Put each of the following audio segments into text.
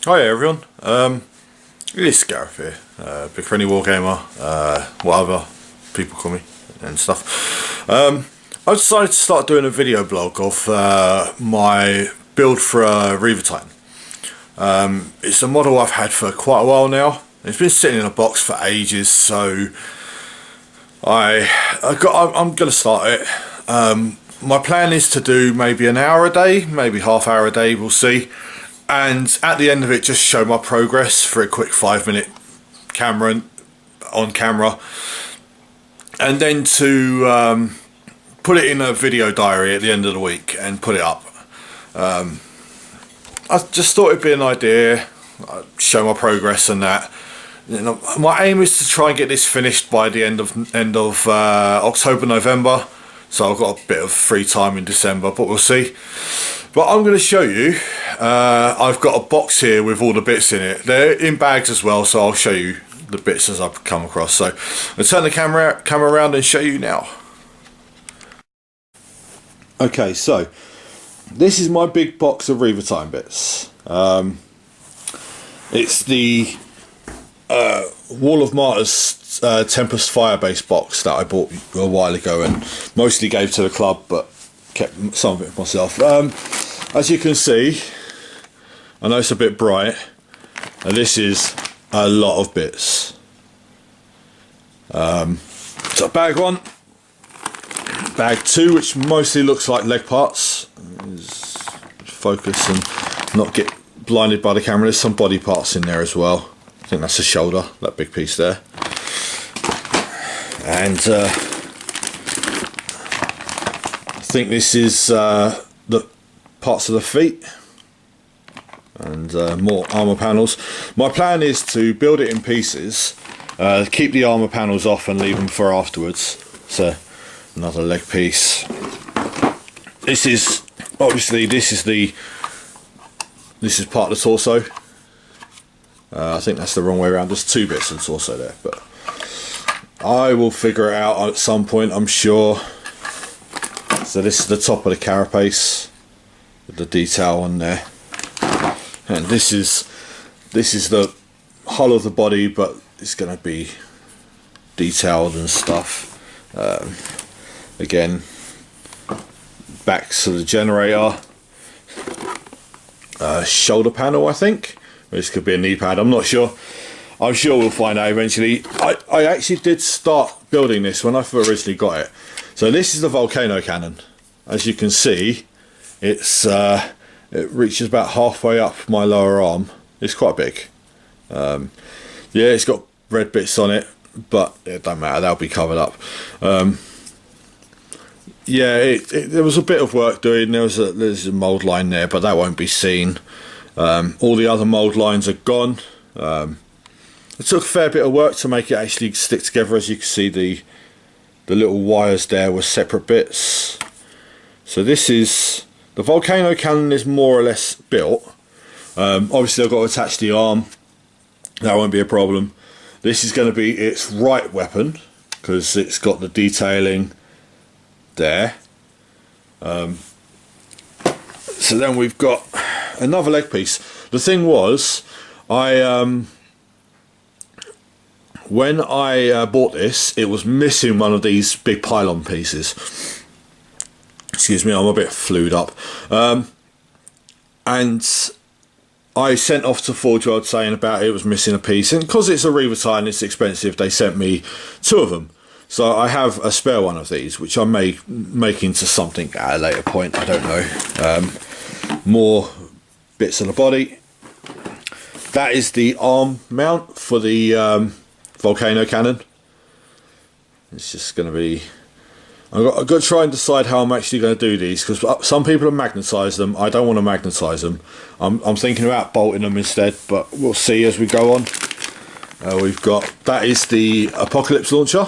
Hi everyone, this is Gareth here, Big Friendly Wargamer, whatever people call me and stuff. I decided to start doing a video blog of my build for a Reaver Titan. It's a model I've had for quite a while now. It's been sitting in a box for ages, so I'm going to start it. My plan is to do maybe an hour a day, maybe half hour a day, we'll see. And at the end of it, just show my progress for a quick 5-minute on camera, and then to put it in a video diary at the end of the week and put it up. I just thought it'd be an idea, show my progress and that. You know, my aim is to try and get this finished by the end of October, November. So I've got a bit of free time in December, but we'll see. But I'm going to show you, I've got a box here with all the bits in it. They're in bags as well, so I'll show you the bits as I've come across. So I'll turn the camera around and show you now. Okay, so this is my big box of Reaver Titan bits. It's the Wall of Martyrs Tempest Firebase box that I bought a while ago and mostly gave to the club, but kept some of it myself. As you can see, I know it's a bit bright, and this is a lot of bits. So bag 1, bag 2, which mostly looks like leg parts. Focus and not get blinded by the camera. There's some body parts in there as well. I think that's the shoulder, that big piece there. And I think this is the parts of the feet and more armor panels. My plan is to build it in pieces, keep the armor panels off and leave them for afterwards. So another leg piece. This is obviously this is part of the torso. I think that's the wrong way around. There's 2 bits of the torso there, but I will figure it out at some point, I'm sure. So this is the top of the carapace with the detail on there, and this is the hull of the body, but it's going to be detailed and stuff. Again, backs to the generator, shoulder panel, I think. This could be a knee pad, I'm not sure. I'm sure we'll find out eventually. I actually did start building this when I originally got it. So this is the volcano cannon. As you can see, it reaches about halfway up my lower arm. It's quite big. Yeah, it's got red bits on it, but it don't matter, they'll be covered up. Yeah, there was a bit of work doing. There's a mould line there, but that won't be seen. All the other mould lines are gone. It took a fair bit of work to make it actually stick together. As you can see, the little wires there were separate bits. So this is the volcano cannon, is more or less built. Obviously I've got to attach the arm, that won't be a problem. This is going to be its right weapon because it's got the detailing there. So then we've got another leg piece. The thing was, when I bought this, it was missing one of these big pylon pieces. Excuse me, I'm a bit flued up. And I sent off to Forge World saying about it was missing a piece, and because it's a Reaver Titan, it's expensive, they sent me 2 of them. So I have a spare one of these, which I may make into something at a later point, I don't know. More bits of the body. That is the arm mount for the volcano cannon. It's just going to be, I've got to try and decide how I'm actually going to do these, because some people have magnetised them. I don't want to magnetise them. I'm thinking about bolting them instead, but we'll see as we go on. We've got, that is the Apocalypse launcher.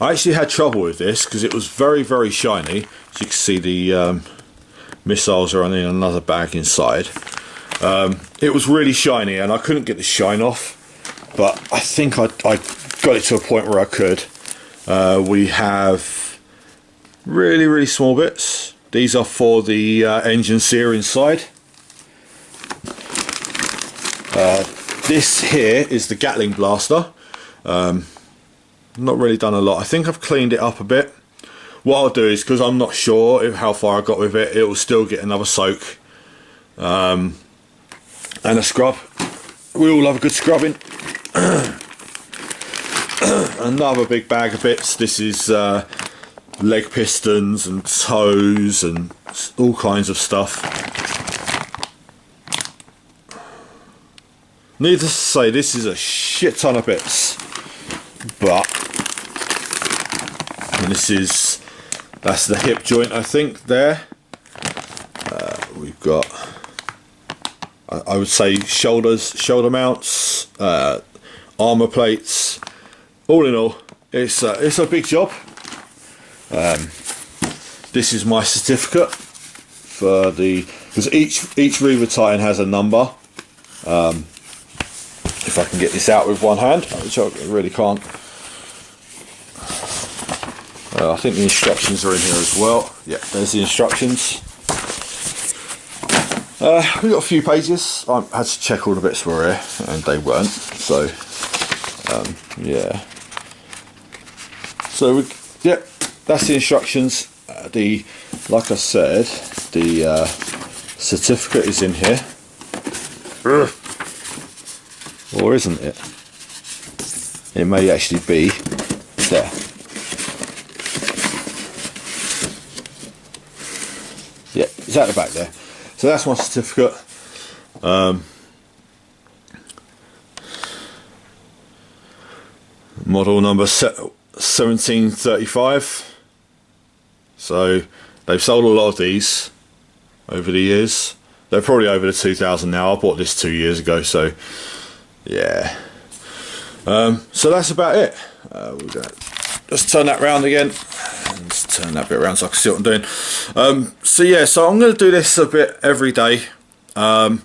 I actually had trouble with this because it was very, very shiny. As you can see, the missiles are in another bag inside. It was really shiny and I couldn't get the shine off, but I think I got it to a point where I could. We have really, really small bits. These are for the engine sear inside. This here is the Gatling blaster. Not really done a lot. I think I've cleaned it up a bit. What I'll do is, because I'm not sure how far I got with it, it will still get another soak and a scrub. We all love a good scrubbing. Another big bag of bits. This is leg pistons and toes and all kinds of stuff. Needless to say, this is a shit ton of bits, but that's the hip joint, I think, there. We've got, I would say, shoulder mounts, armor plates. All in all, it's a big job. This is my certificate for because each Reaver Titan has a number. If I can get this out with one hand, which I really can't. I think the instructions are in here as well. Yeah, there's the instructions. We've got a few pages. I had to check all the bits were here, and they weren't. So, yeah. So, yeah, that's the instructions. Like I said, the certificate is in here. Or isn't it? It may actually be there. Yeah, it's at the back there. So that's my certificate. Model number 1735. So they've sold a lot of these over the years. They're probably over the 2000 now. I bought this 2 years ago, so yeah. So that's about it. We're gonna just turn that round again. Let's turn that bit around so I can see what I'm doing. So yeah, so I'm going to do this a bit every day, and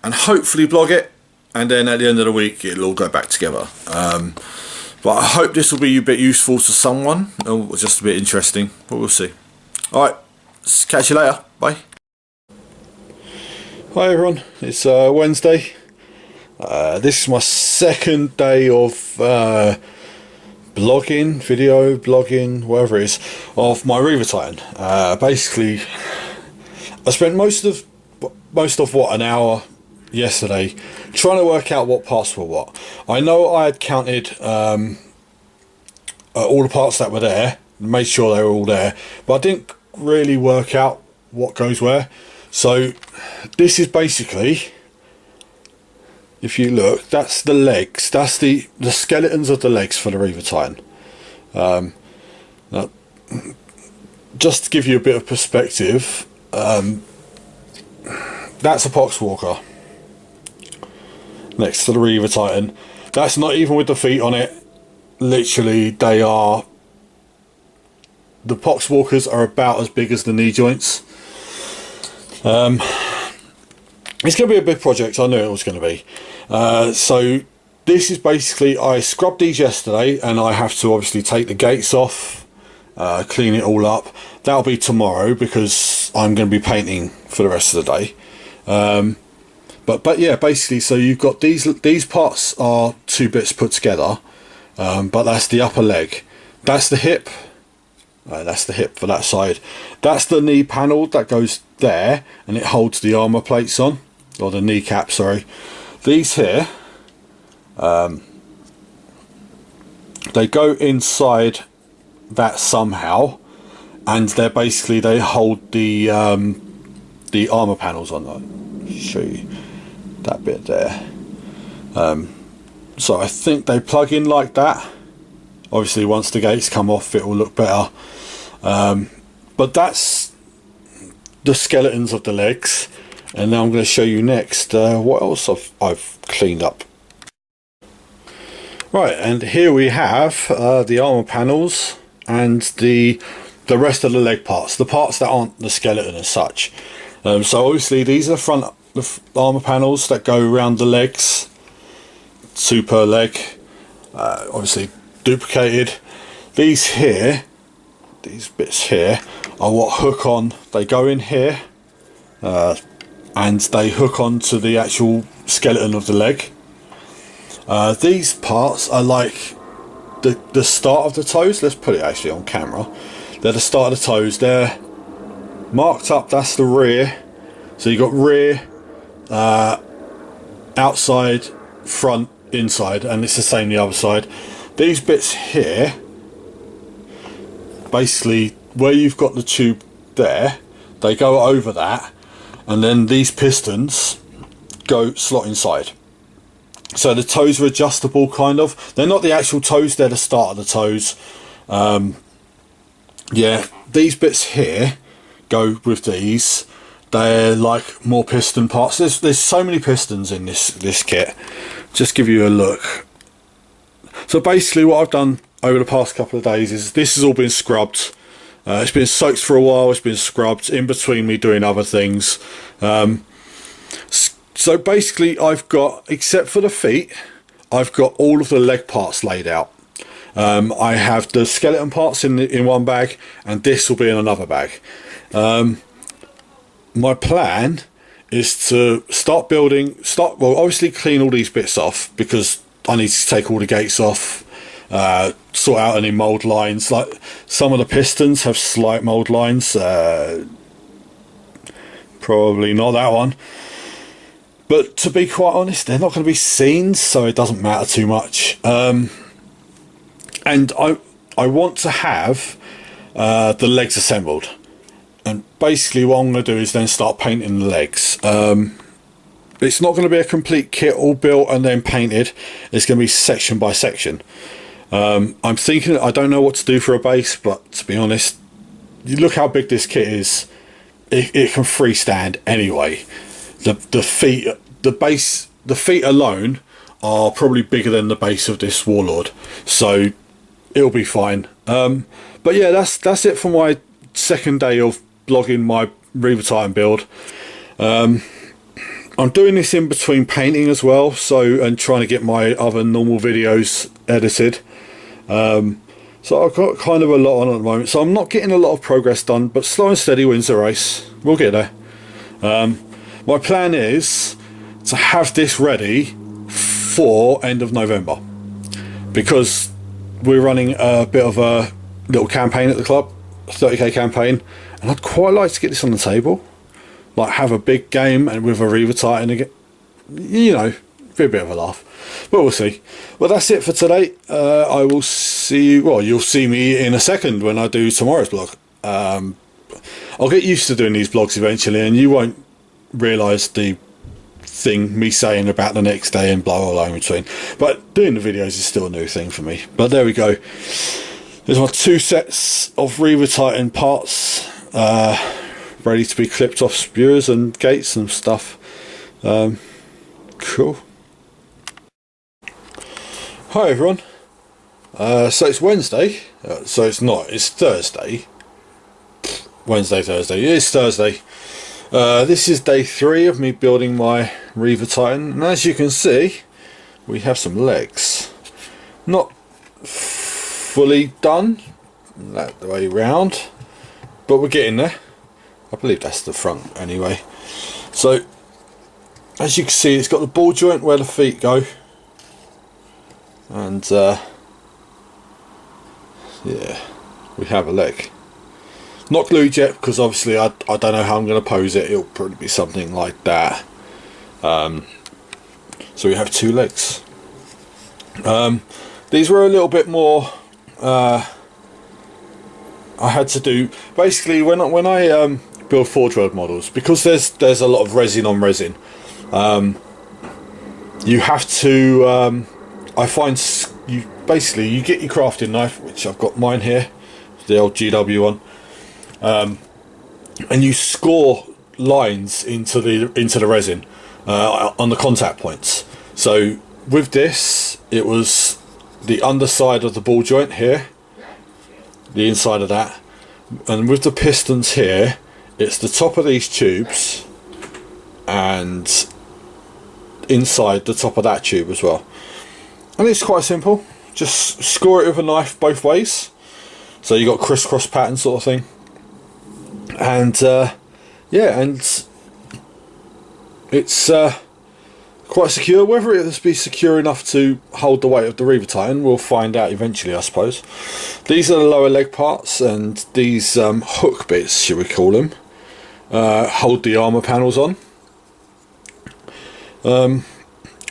hopefully blog it, and then at the end of the week it'll all go back together. But I hope this will be a bit useful to someone, or just a bit interesting, but we'll see. Alright, catch you later, bye. Hi everyone, it's Wednesday. This is my second day of blogging, video blogging, whatever it is, of my Reaver Titan. Basically, I spent most of what, an hour yesterday trying to work out what parts were what. I know I had counted all the parts that were there, made sure they were all there, but I didn't really work out what goes where. So this is basically, if you look, that's the legs, that's the skeletons of the legs for the Reaver Titan. Now, just to give you a bit of perspective, that's a poxwalker next to the Reaver Titan. That's not even with the feet on it. Literally, they are, the poxwalkers are about as big as the knee joints. It's going to be a big project. I knew it was going to be. So this is basically, I scrubbed these yesterday, and I have to obviously take the gates off, clean it all up. That'll be tomorrow because I'm going to be painting for the rest of the day. But yeah, basically, so you've got these parts are two bits put together, but that's the upper leg. That's the hip. That's the hip for that side. That's the knee panel that goes there, and it holds the armor plates on, or the kneecap, sorry. These here, they go inside that somehow, and they're basically, they hold the armor panels on. I'll show you that bit there. So I think they plug in like that. Obviously once the gates come off it will look better, but that's the skeletons of the legs. And now I'm going to show you next what else I've cleaned up. Right, and here we have the armor panels and the rest of the leg parts, the parts that aren't the skeleton as such. So obviously these are the armor panels that go around the legs, two per leg, obviously duplicated. These here, these bits here, are what hook on. They go in here, and they hook onto the actual skeleton of the leg. These parts are like the start of the toes. Let's put it actually on camera. They're the start of the toes. They're marked up. That's the rear. So you got rear, outside, front, inside, and it's the same the other side. These bits here, basically where you've got the tube there, they go over that, and then these pistons go slot inside. So the toes are adjustable, kind of. They're not the actual toes, they're the start of the toes. Yeah, these bits here go with these. They're like more piston parts. There's so many pistons in this kit. Just give you a look. So basically what I've done over the past couple of days is this has all been scrubbed. It's been soaked for a while, it's been scrubbed in between me doing other things. So basically I've got, except for the feet, I've got all of the leg parts laid out. I have the skeleton parts in one bag, and this will be in another bag. My plan is to start building, well obviously clean all these bits off, because I need to take all the gates off, sort out any mould lines. Like some of the pistons have slight mould lines, probably not that one. But to be quite honest, they're not going to be seen, so it doesn't matter too much. And I want to have the legs assembled. And basically what I'm going to do is then start painting the legs. It's not going to be a complete kit all built and then painted. It's going to be section by section. I'm thinking, I don't know what to do for a base, but to be honest, you look how big this kit is. It can freestand anyway. The feet, the feet alone are probably bigger than the base of this Warlord, so it'll be fine. But yeah, that's it for my second day of blogging my Reaver Titan build. I'm doing this in between painting as well, and trying to get my other normal videos edited. So I've got kind of a lot on at the moment, so I'm not getting a lot of progress done, but slow and steady wins the race. We'll get there. My plan is to have this ready for end of November, because we're running a bit of a little campaign at the club, a 30k campaign, and I'd quite like to get this on the table, like have a big game and with a Reaver Titan again, you know, be a bit of a laugh, but we'll see. Well, that's it for today. I will see you, well, you'll see me in a second when I do tomorrow's vlog. I'll get used to doing these vlogs eventually, and you won't realise the thing me saying about the next day and blah blah blah in between, but doing the videos is still a new thing for me. But there we go, there's my 2 sets of Reaver Titan parts ready to be clipped off spewers and gates and stuff. Cool. Hi everyone. So it's Wednesday, so it's Thursday. Wednesday, Thursday, it is Thursday. This is day 3 of me building my Reaver Titan, and as you can see, we have some legs. Not fully done, that the way round, but we're getting there. I believe that's the front anyway. So, as you can see, it's got the ball joint where the feet go, and yeah, we have a leg. Not glued yet, because obviously I don't know how I'm going to pose it. It'll probably be something like that. So we have 2 legs. These were a little bit more. I had to do basically when I build Forge World models, because there's a lot of resin on resin. You have to. I find you get your crafting knife, which I've got mine here, the old GW one. And you score lines into the resin on the contact points. So with this, it was the underside of the ball joint here, the inside of that, and with the pistons here, it's the top of these tubes and inside the top of that tube as well. And it's quite simple, just score it with a knife both ways, so you got crisscross pattern sort of thing. And yeah, and it's quite secure. Whether it will be secure enough to hold the weight of the Reaver Titan, we'll find out eventually, I suppose. These are the lower leg parts, and these hook bits, should we call them, hold the armour panels on. I'm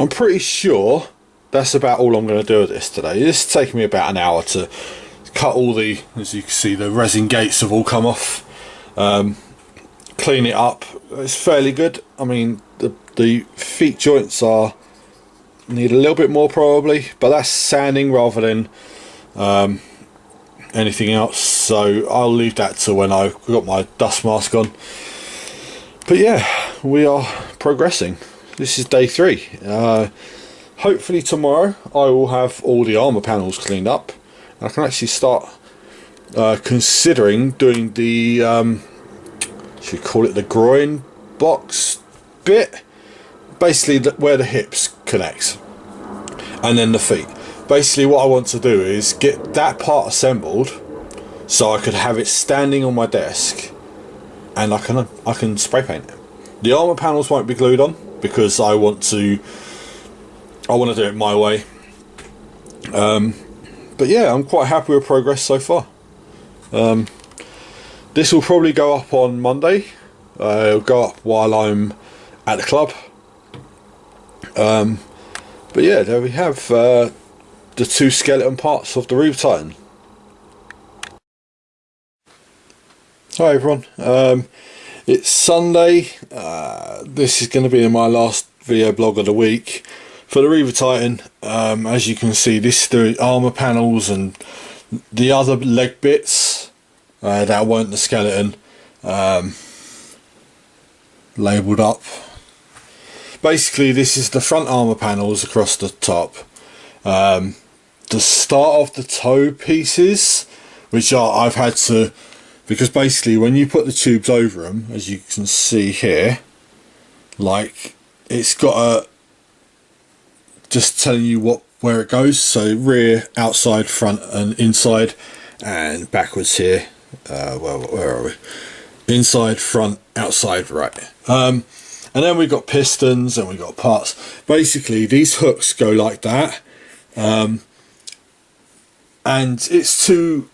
pretty sure that's about all I'm going to do with this today. This is taking me about an hour to cut all the, as you can see, the resin gates have all come off. Clean it up. It's fairly good. I mean, the feet joints need a little bit more probably, but that's sanding rather than anything else, so I'll leave that to when I've got my dust mask on. But yeah, we are progressing. This is day 3. Hopefully tomorrow I will have all the armour panels cleaned up. I can actually start considering doing the should we call it the groin box bit, basically where the hips connect, and then the feet. Basically what I want to do is get that part assembled so I could have it standing on my desk, and I can spray paint it. The armour panels won't be glued on because I want to do it my way. But yeah, I'm quite happy with progress so far. This will probably go up on Monday. It'll go up while I'm at the club. But yeah, there we have the 2 skeleton parts of the Reaver Titan. Hi everyone, it's Sunday. This is going to be my last video blog of the week for the Reaver Titan. As you can see, this is the armour panels and the other leg bits that weren't the skeleton labelled up. Basically this is the front armour panels across the top, the start of the toe pieces, which I've had to, because basically when you put the tubes over them, as you can see here, like it's got a, just telling you where it goes, so rear, outside, front and inside, and backwards here. Well, where are we? Inside, front, outside, right. And then we've got pistons and we've got parts. Basically these hooks go like that, and it's too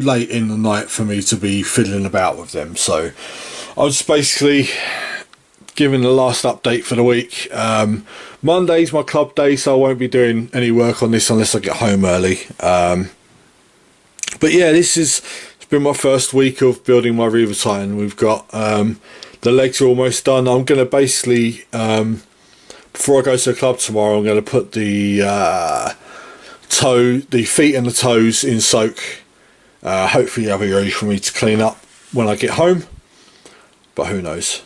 late in the night for me to be fiddling about with them, so I was basically giving the last update for the week. Monday's my club day, so I won't be doing any work on this unless I get home early. But yeah, it's been my first week of building my Reaver Titan. We've got the legs are almost done. I'm going to basically, before I go to the club tomorrow, I'm going to put the feet and the toes in soak. Hopefully they'll be ready for me to clean up when I get home, but who knows.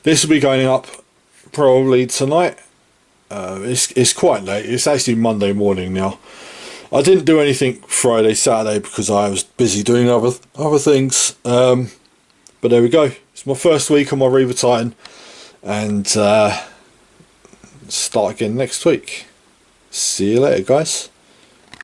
This will be going up probably tonight. It's quite late. It's actually Monday morning now. I didn't do anything Friday, Saturday because I was busy doing other things. But there we go. It's my first week on my Reaver Titan, and start again next week. See you later, guys.